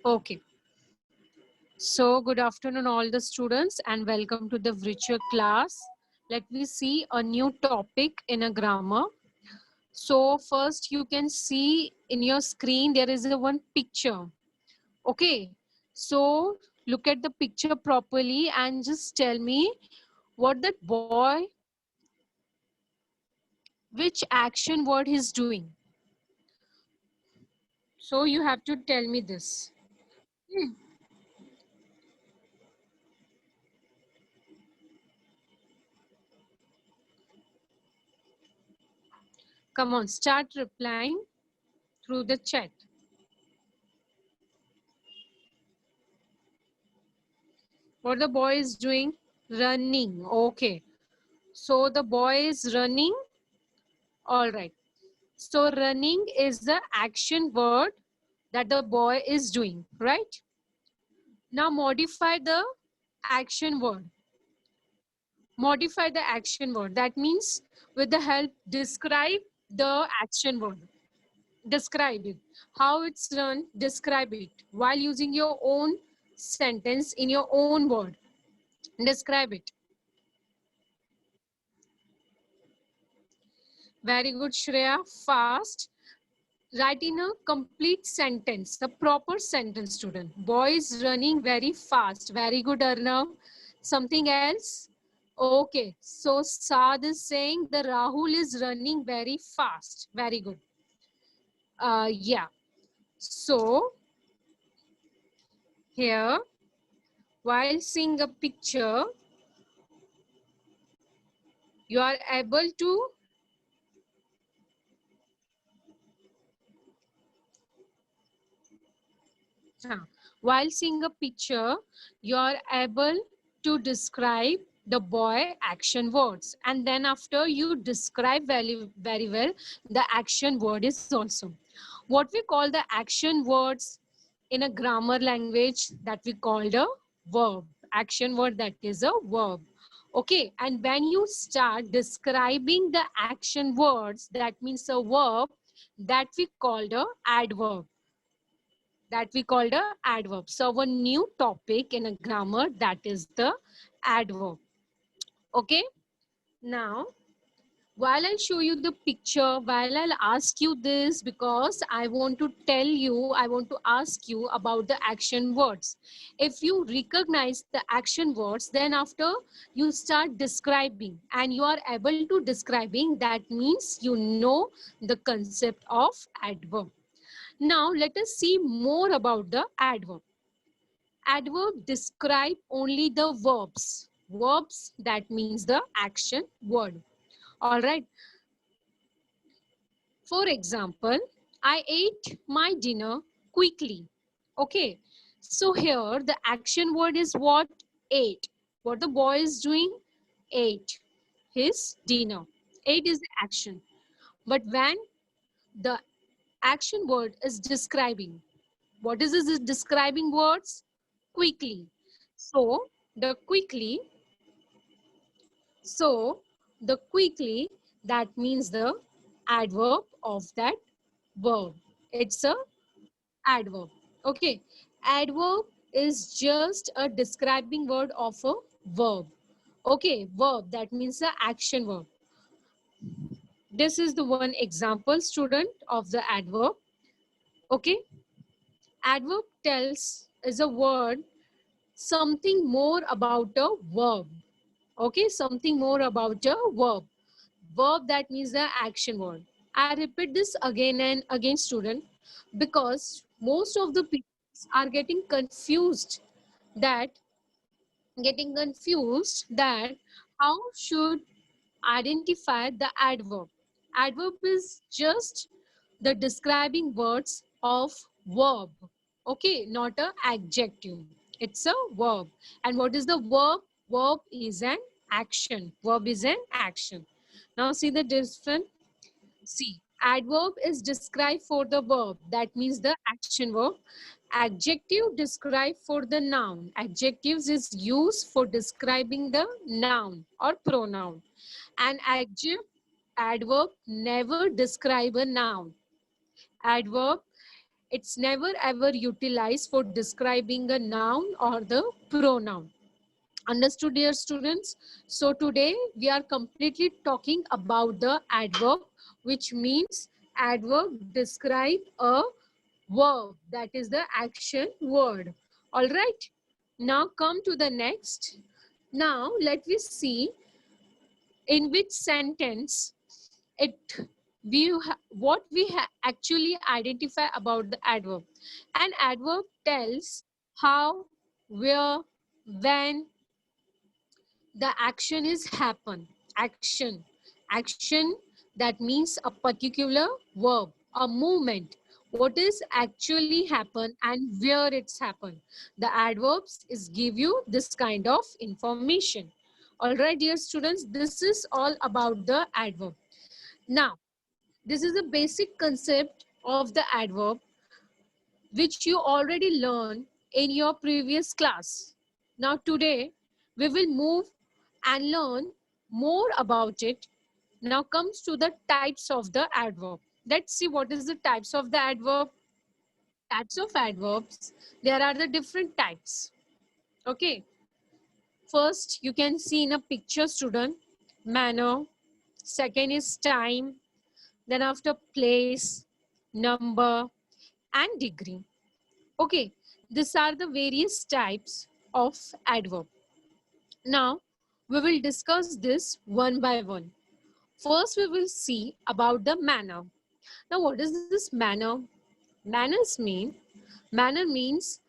Okay. So good afternoon all the students and welcome to the virtual class. Let me see a new topic in a grammar. So first you can see in your screen there is a one picture. Okay. So look at the picture properly and just tell me what that boy, which action word he's doing. So you have to tell me this. Hmm. Come on, start replying through the chat. What the boy is doing? Running. Okay. So the boy is running. All right. So running is the action word that the boy is doing, right? Now modify the action word. Modify the action word. That means with the help, describe the action word. Describe it. How it's run, describe it while using your own sentence in your own word. Describe it. Very good, Shreya. Fast. Write in a complete sentence, a proper sentence, student. Boy is running very fast. Very good, Arnav. Something else? Okay. So Saad is saying the Rahul is running very fast. Very good. Yeah. So here, while seeing a picture, you are able to while seeing a picture, you are able to describe the boy action words. And then after you describe very well, the action word is also. What we call the action words in a grammar language that we call the verb. Action word that is a verb. Okay, and when you start describing the action words, that means a verb that we call the adverb, that we called a adverb. So a new topic in a grammar, that is the adverb. Okay. Now, while I'll show you the picture, while I'll ask you this, because I want to tell you, I want to ask you about the action words. If you recognize the action words, then after you start describing and you are able to describing, that means you know the concept of adverb. Now let us see more about the adverb. Adverb describe only the verbs. Verbs, that means the action word. All right. For example, I ate my dinner quickly. Okay. So here the action word is what? Ate. What the boy is doing? Ate his dinner. Ate is the action. But when the action word is describing, what is this describing words? Quickly. So the quickly, so the quickly, that means the adverb of that verb. It's a adverb. Okay. Adverb is just a describing word of a verb. Okay. Verb, that means the action verb. This is the one example, student, of the adverb. Okay. Adverb tells is a word something more about a verb. Okay, something more about a verb. Verb, that means the action word. I repeat this again and again, student, because most of the people are that getting confused that how should identify the adverb. Adverb is just the describing words of verb. Okay, not a adjective. It's a verb. And what is the verb? Verb is an action. Verb is an action. Now see the difference. See, adverb is described for the verb. That means the action verb. Adjective describe for the noun. Adjectives is used for describing the noun or pronoun. An adverb never describe a noun. Adverb, It's never ever utilized for describing a noun or the pronoun. Understood, dear students? So today we are completely talking about the adverb, which means adverb describe a verb, that is the action word. All right. Now come to the next. Now let me see in which sentence it what we actually identify about the adverb. An adverb tells how, where, when the action is happen. Action that means a particular verb, a movement, what is actually happen and where it's happened. The adverbs is give you this kind of information. All right, dear students, this is all about the adverb. Now this is a basic concept of the adverb which you already learned in your previous class. Now today we will move and learn more about it. Now comes to the types of the adverb. Let's see what is the types of the adverb. Types of adverbs, there are the different types. Okay. First, you can see in a picture, student, manner. Second is time. Then after place, number, and degree. Okay, these are the various types of adverb. Now, we will discuss this one by one. First, we will see about the manner. Now, what is this manner? Manner means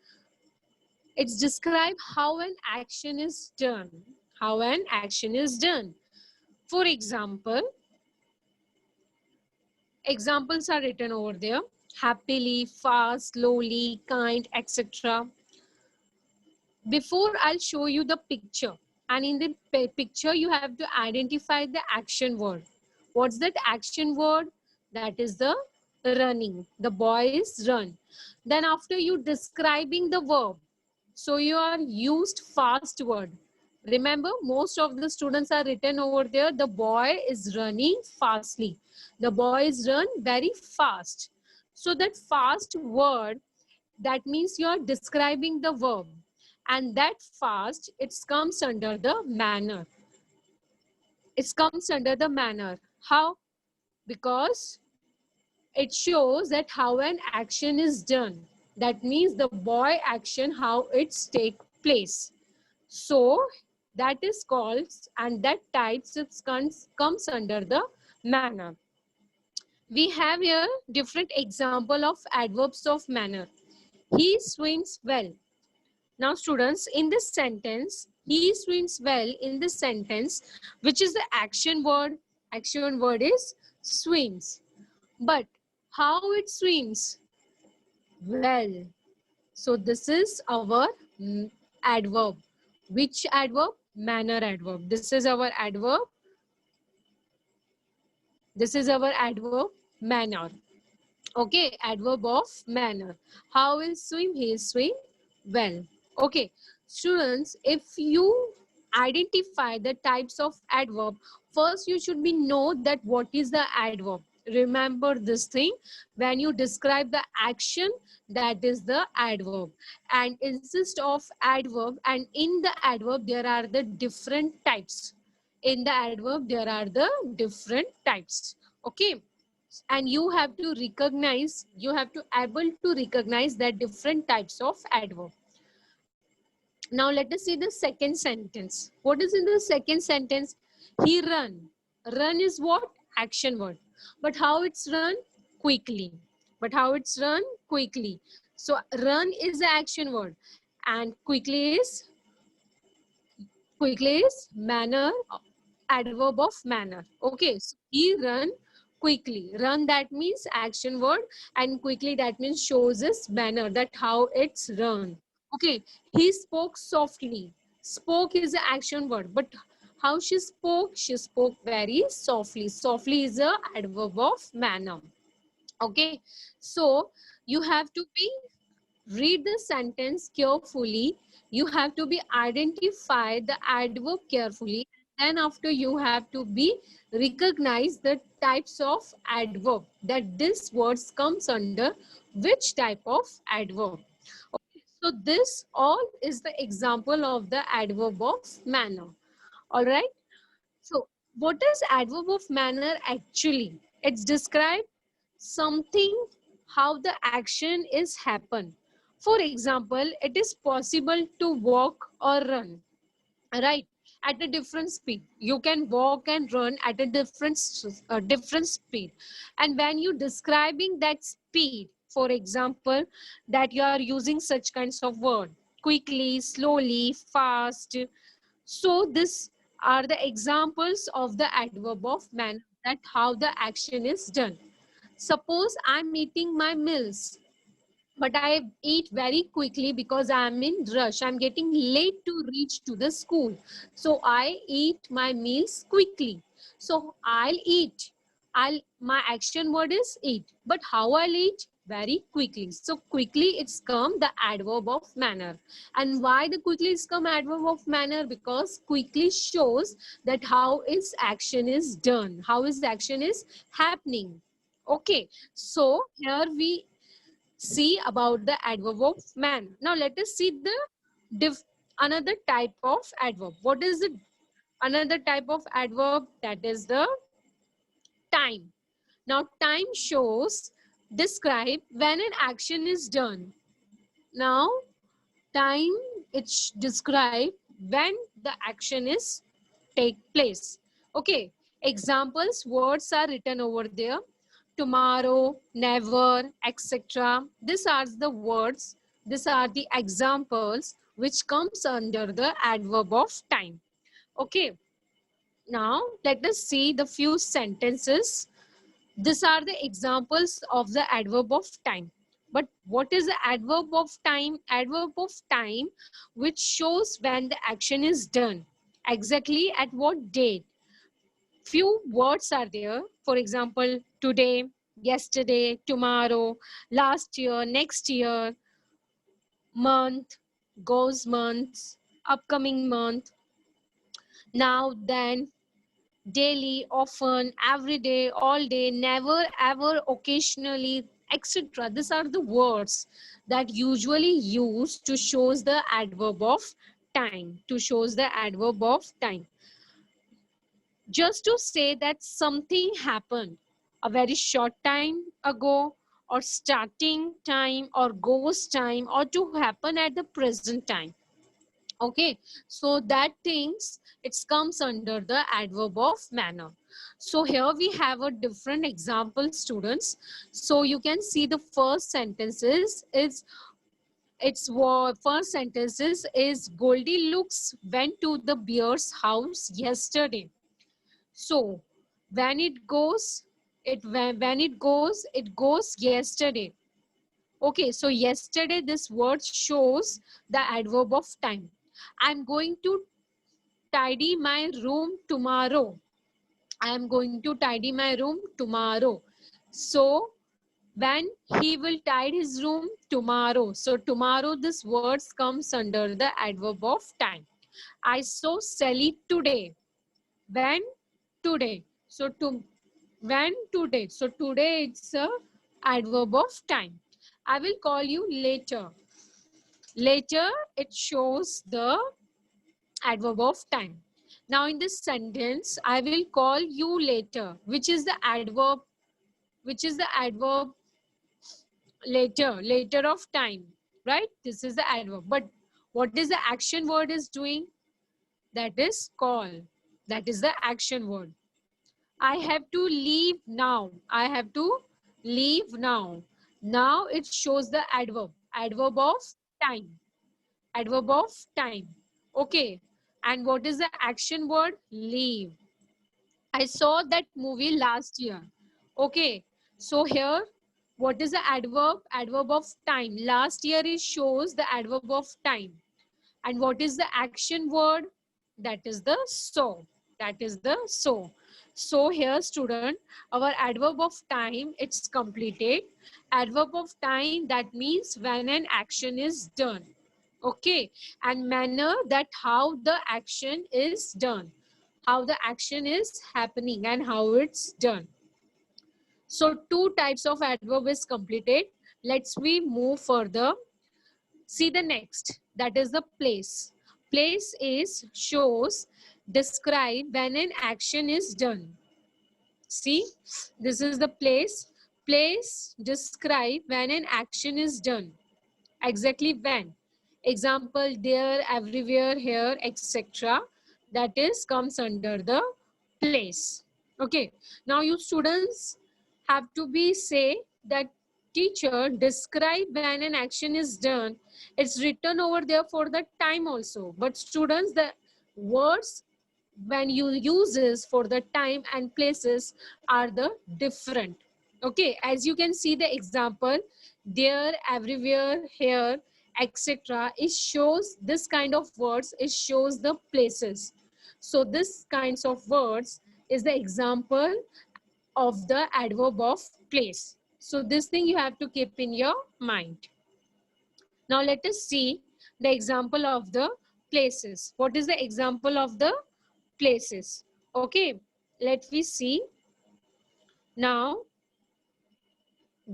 it's describe how an action is done. How an action is done. For example, examples are written over there. Happily, fast, slowly, kind, etc. Before I'll show you the picture, and in the picture you have to identify the action word. What's that action word? That is the running. The boy is run. Then after you describing the verb, so you are used fast word. Remember, most of the students are written over there, the boy is running fastly. The boy is run very fast. So that fast word, that means you are describing the verb, and that fast, it comes under the manner. It comes under the manner. How? Because it shows that how an action is done. That means the boy action, how it's take place. So that is called, and that types it comes under the manner. We have here different example of adverbs of manner. He swims well. Now students, in this sentence, he swims well, in this sentence, which is the action word is swims. But how it swims? Well. So this is our adverb. Which adverb? Manner adverb. This is our adverb. This is our adverb, manner. Okay, adverb of manner. How will swim? He will swim well. Okay, students, if you identify the types of adverb, first you should be know that what is the adverb. Remember this thing, when you describe the action, that is the adverb, and insist of adverb, and in the adverb there are the different types. In the adverb there are the different types. Okay, and you have to recognize, you have to able to recognize that different types of adverb. Now let us see the second sentence. What is in the second sentence? He run. Run is what? Action word. But how it's run? Quickly. But how it's run? Quickly. So run is the action word, and quickly is manner, adverb of manner. Okay, so he run quickly. Run, that means action word, and quickly, that means shows his manner, that how it's run. Okay, he spoke softly. Spoke is an action word, but how she spoke? She spoke very softly. Softly is a adverb of manner. Okay, so you have to be read the sentence carefully. You have to be identify the adverb carefully. then after you have to be recognize the types of adverb, that this words comes under which type of adverb. Okay, so this all is the example of the adverb of manner. All right. So what is adverb of manner actually? It's describe something, how the action is happen. For example, it is possible to walk or run, right, at a different speed. You can walk and run at a different speed. And when you describing that speed, for example, that you are using such kinds of word, quickly, slowly, fast. So this are the examples of the adverb of manner, that how the action is done. Suppose I'm eating my meals, but I eat very quickly because I'm in rush. I'm getting late to reach to the school. So I eat my meals quickly. So I'll eat. My action word is eat. But how I'll eat? Very quickly. So quickly it's come the adverb of manner. And why the quickly is come adverb of manner? Because quickly shows that how its action is done. How its action is happening. Okay. So here we see about the adverb of man. Now let us see the another type of adverb. What is the another type of adverb? That is the time. Now time shows, describe when an action is done. Now time, it's describe when the action is take place. Okay, examples words are written over there: tomorrow, never, etc. These are the words, these are the examples which comes under the adverb of time. Okay, now let us see the few sentences. These are the examples of the adverb of time. But what is the adverb of time? Adverb of time which shows when the action is done. Exactly at what date. Few words are there. For example, today, yesterday, tomorrow, last year, next year, month, goes months, upcoming month, now, then, daily, often, every day, all day, never, ever, occasionally, etc. These are the words that usually used to shows the adverb of time, to shows the adverb of time. Just to say that something happened a very short time ago, or starting time, or goes time, or to happen at the present time. Okay, so that things, it comes under the adverb of manner. So here we have a different example, students. So you can see the first sentences is, first sentences is Goldie looks went to the bear's house yesterday. So when it goes, it goes yesterday. Okay, so yesterday this word shows the adverb of time. I'm going to tidy my room tomorrow. I am going to tidy my room tomorrow. So when he will tidy his room tomorrow. So tomorrow this words comes under the adverb of time. I saw Sally today. When? Today. So to when? Today. So today it's a adverb of time. I will call you later. Later it shows the adverb of time. Now in this sentence, I will call you later, which is the adverb, which is the adverb later, later of time, right? This is the adverb. But what is the action word is doing? That is call. That is the action word. I have to leave now. I have to leave now. Now it shows the adverb. Adverb of time. Adverb of time. Okay. And what is the action word? Leave. I saw that movie last year. Okay. So here, what is the adverb? Adverb of time. Last year it shows the adverb of time. And what is the action word? That is the so. That is the so. So here, student, our adverb of time, it's completed. Adverb of time, that means when an action is done. Okay. And manner, that how the action is done. how the action is happening and how it's done. So two types of adverb is completed. Let's we move further. See the next, that is the place. Place is shows, describe when an action is done. See, this is the place. Place describe when an action is done. Exactly when. Example, there, everywhere, here, etc. That is comes under the place. Okay. Now you students have to be say that teacher describe when an action is done. It's written over there for the time also. But students, the words when you uses for the time and places are the different. Okay, as you can see the example, there, everywhere, here, etc. It shows this kind of words, it shows the places. So this kinds of words is the example of the adverb of place. So this thing you have to keep in your mind. Now let us see the example of the places. What is the example of the places? Okay, let me see. Now,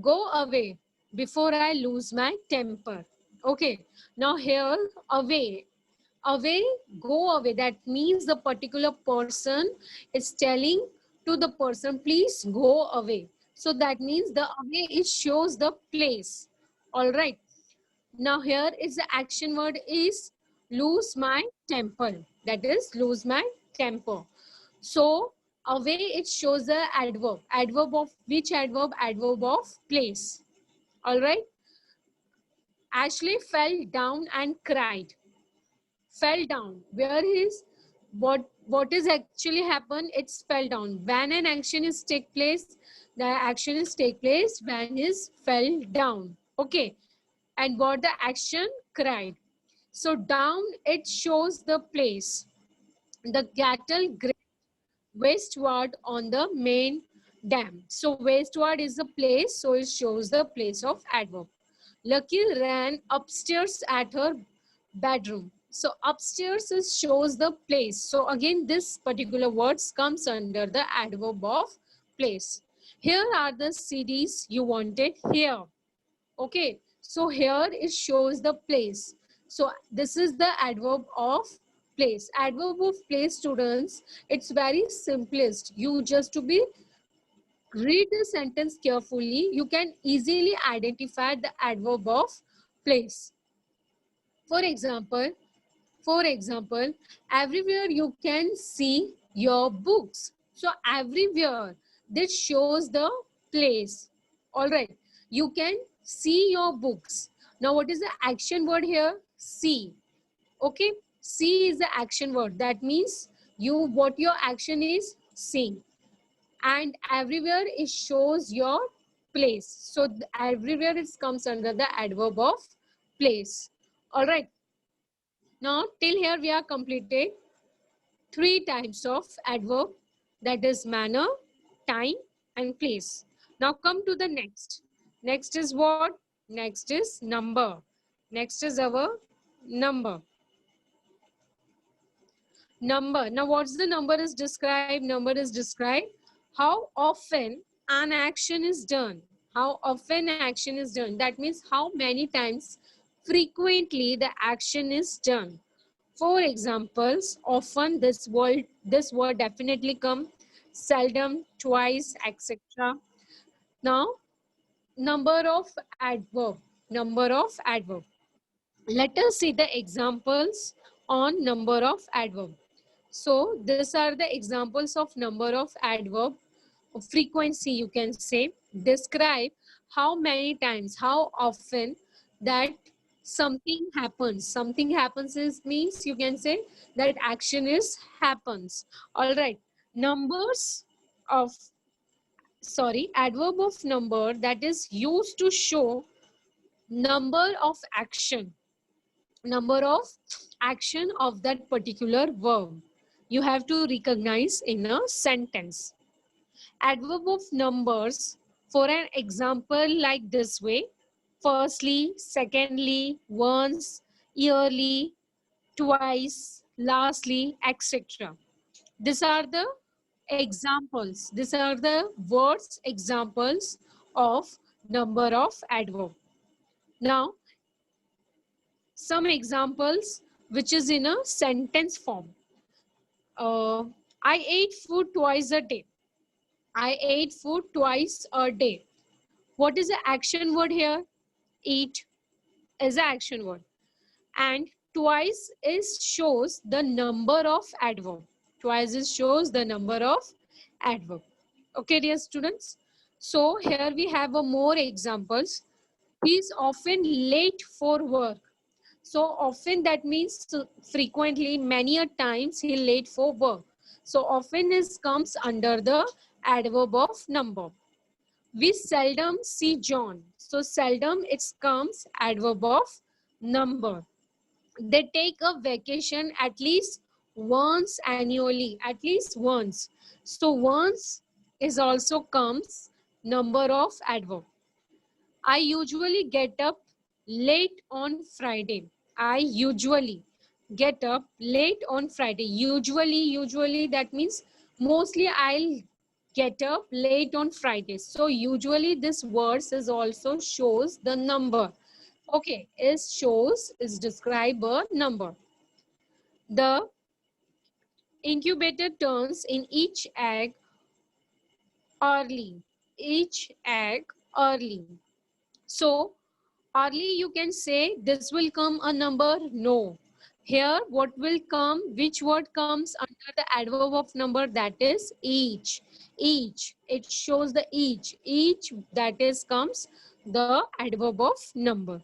go away before I lose my temper. Okay, now here, away. Away, go away. That means the particular person is telling to the person, please go away. So that means the away, it shows the place. All right. Now here is the action word is lose my temper. That is lose my temper. So away it shows the adverb. Adverb of which adverb? Adverb of place. All right. Ashley fell down and cried. Fell down. Where is what is actually happened? It's fell down. When an action is take place, the action is take place when is fell down. Okay. And what the action? Cried. So down it shows the place. The cattle graze westward on the main dam. So westward is the place, so it shows the place of adverb. Lucky ran upstairs at her bedroom. So upstairs is shows the place. So again this particular words comes under the adverb of place. Here are the cities you wanted here. Okay, so here it shows the place. So this is the adverb of place. Adverb of place, students, it's very simplest. You just to be read the sentence carefully, you can easily identify the adverb of place. For example, everywhere you can see your books. So everywhere, this shows the place. All right, you can see your books. Now what is the action word here? See. Okay, see is the action word. That means what your action is seeing. And everywhere it shows your place. So everywhere it comes under the adverb of place. All right. Now, till here we are completed three types of adverb, that is manner, time, and place. Now come to the next. Next is what? Next is number. Next is our number. Number. Now what's the number is described? Number is described how often an action is done. How often action is done. That means how many times frequently the action is done. For examples, often this word definitely come, seldom, twice, etc. Now, number of adverb. Number of adverb. Let us see the examples on number of adverb. So these are the examples of number of adverb. Frequency, you can say. Describe how many times, how often that something happens. Something happens is means you can say that action is happens. All right. Numbers of, sorry, adverb of number that is used to show number of action. Number of action of that particular verb. You have to recognize in a sentence. Adverb of numbers for an example like this way. Firstly, secondly, once, yearly, twice, lastly, etc. These are the examples. These are the words examples of number of adverb. Now, some examples which is in a sentence form. Uh, I ate food twice a day. I ate food twice a day. What is the action word here? Eat is the action word. And twice is shows the number of adverb. Twice is shows the number of adverb. Okay, dear students. So here we have a more examples. He is often late for work. So often that means frequently, many a times he late for work. So often is comes under the adverb of number. We seldom see John. So seldom it comes adverb of number. They take a vacation at least once annually, at least once. So once is also comes number of adverb. I usually get up late on Friday. I usually get up late on Friday. Usually that means mostly I'll get up late on Friday. So usually this words is also shows the number. Okay, is shows is describe a number. The incubator turns in each egg early. Each egg early. So early you can say this will come a number. No. Here what will come, which word comes under the adverb of number, that is each. Each. It shows the each. Each that is comes the adverb of number.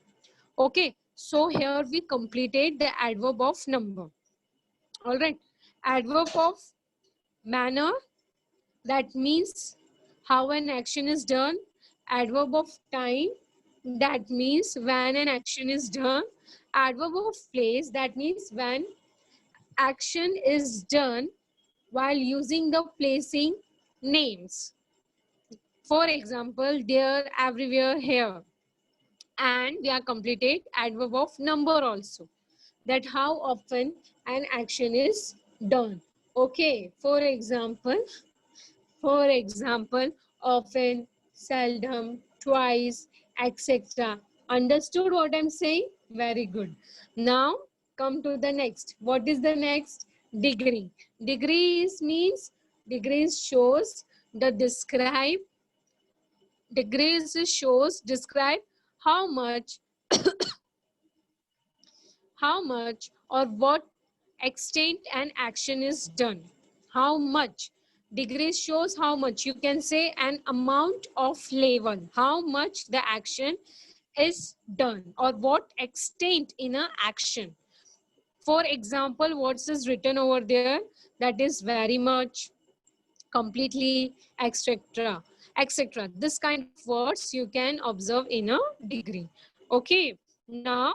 Okay. So here we completed the adverb of number. All right. Adverb of manner, that means how an action is done. Adverb of time, that means when an action is done. Adverb of place, that means when action is done while using the placing names. For example, there, everywhere, here. And we are completed adverb of number also, that how often an action is done. Okay, for example, often, seldom, twice, etc. Understood what I'm saying? Very good. Now, come to the next. What is the next? Degree. Degrees shows the describe how much or what extent an action is done. How much? Degree shows how much. You can say an amount of level. How much the action is done or what extent in a action. For example, what is written over there? That is very much, completely, etc. etc. This kind of words you can observe in a degree. Okay. Now,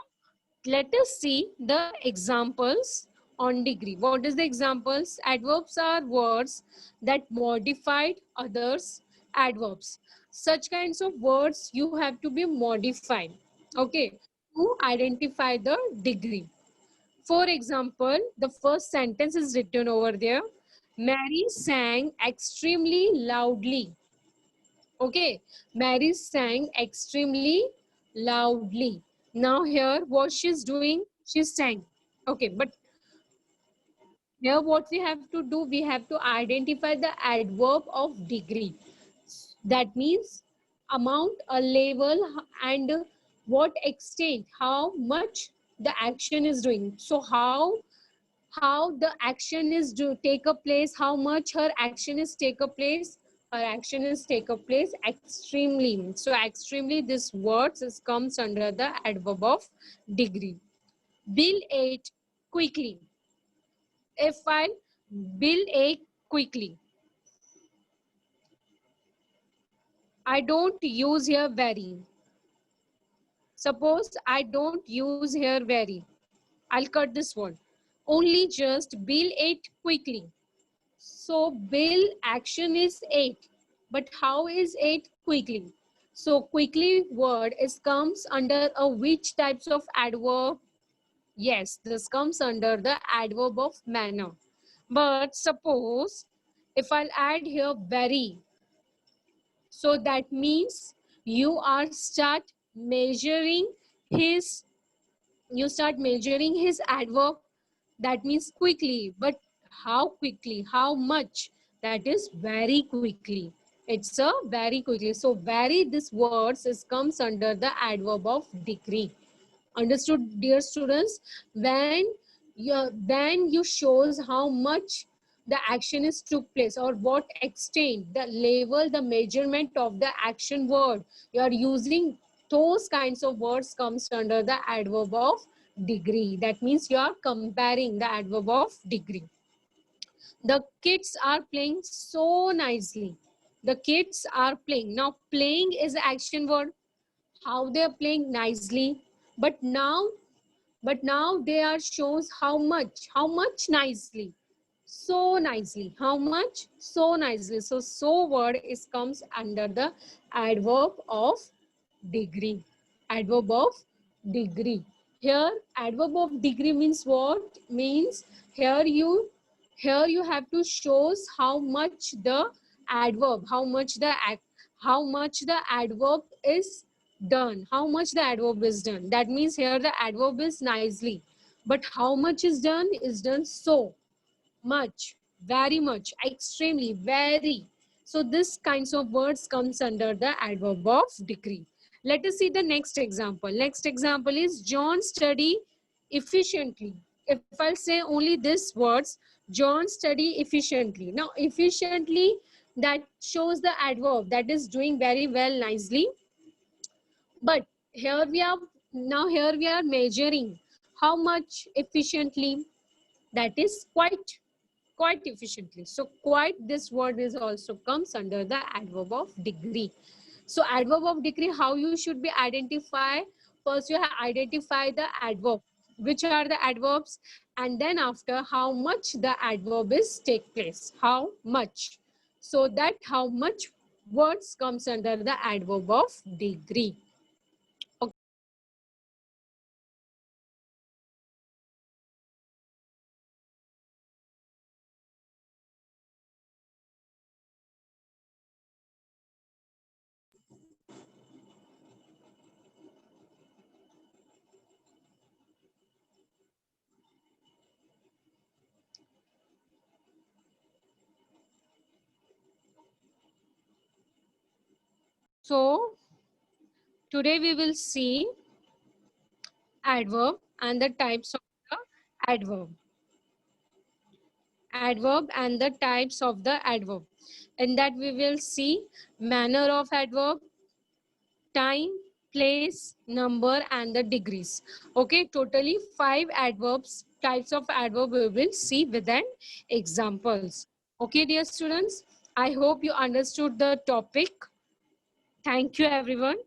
let us see the examples on degree. What is the examples? Adverbs are words that modified others adverbs. Such kinds of words you have to be modified, okay, to identify the degree. For example, the first sentence is written over there. Mary sang extremely loudly. Okay, Mary sang extremely loudly. Now here, what she's doing, she sang. Okay, but here what we have to do, we have to identify the adverb of degree. That means amount, a level, and what extent, how much the action is doing. So how the action is take a place, how much her action is take a place. Her action is take a place extremely. So extremely, this words is comes under the adverb of degree. Bill ate quickly. If I Bill ate quickly. I don't use here very. Suppose I don't use here very. I'll cut this word. Only just Bill ate quickly. So Bill action is ate, but how is ate quickly? So quickly word is comes under a which types of adverb? Yes, this comes under the adverb of manner. But suppose if I'll add here very, so that means you are start measuring his, you start measuring his adverb. That means quickly. But how quickly? How much? That is very quickly. It's a very quickly. So very, this words is comes under the adverb of degree. Understood, dear students? When you shows how much the action is took place, or what extent, the level, the measurement of the action word, you are using those kinds of words comes under the adverb of degree. That means you are comparing the adverb of degree. The kids are playing so nicely. The kids are playing. Now playing is action word. How they are playing nicely. But now they are shows how much nicely, so nicely, how much, so nicely. So word is comes under the adverb of degree. Adverb of degree. Here adverb of degree means what? Means here you have to shows how much the adverb, how much the adverb is done, how much the adverb is done. That means here the adverb is nicely, but how much is done so much, very much, extremely, very. So this kinds of words comes under the adverb of degree. Let us see the next example. Next example is John study efficiently. If I'll say only this words, John study efficiently. Now efficiently, that shows the adverb, that is doing very well, nicely. But here we are measuring how much efficiently, that is quite efficiently. So quite, this word is also comes under the adverb of degree. So adverb of degree, how you should be identify? First you have identify the adverb, which are the adverbs, and then after how much the adverb is take place, how much. So that how much words comes under the adverb of degree. So today we will see adverb and the types of the adverb. Adverb and the types of the adverb. In that we will see manner of adverb, time, place, number, and the degrees. Okay, totally 5 adverbs, types of adverb we will see within examples. Okay, dear students, I hope you understood the topic. Thank you, everyone.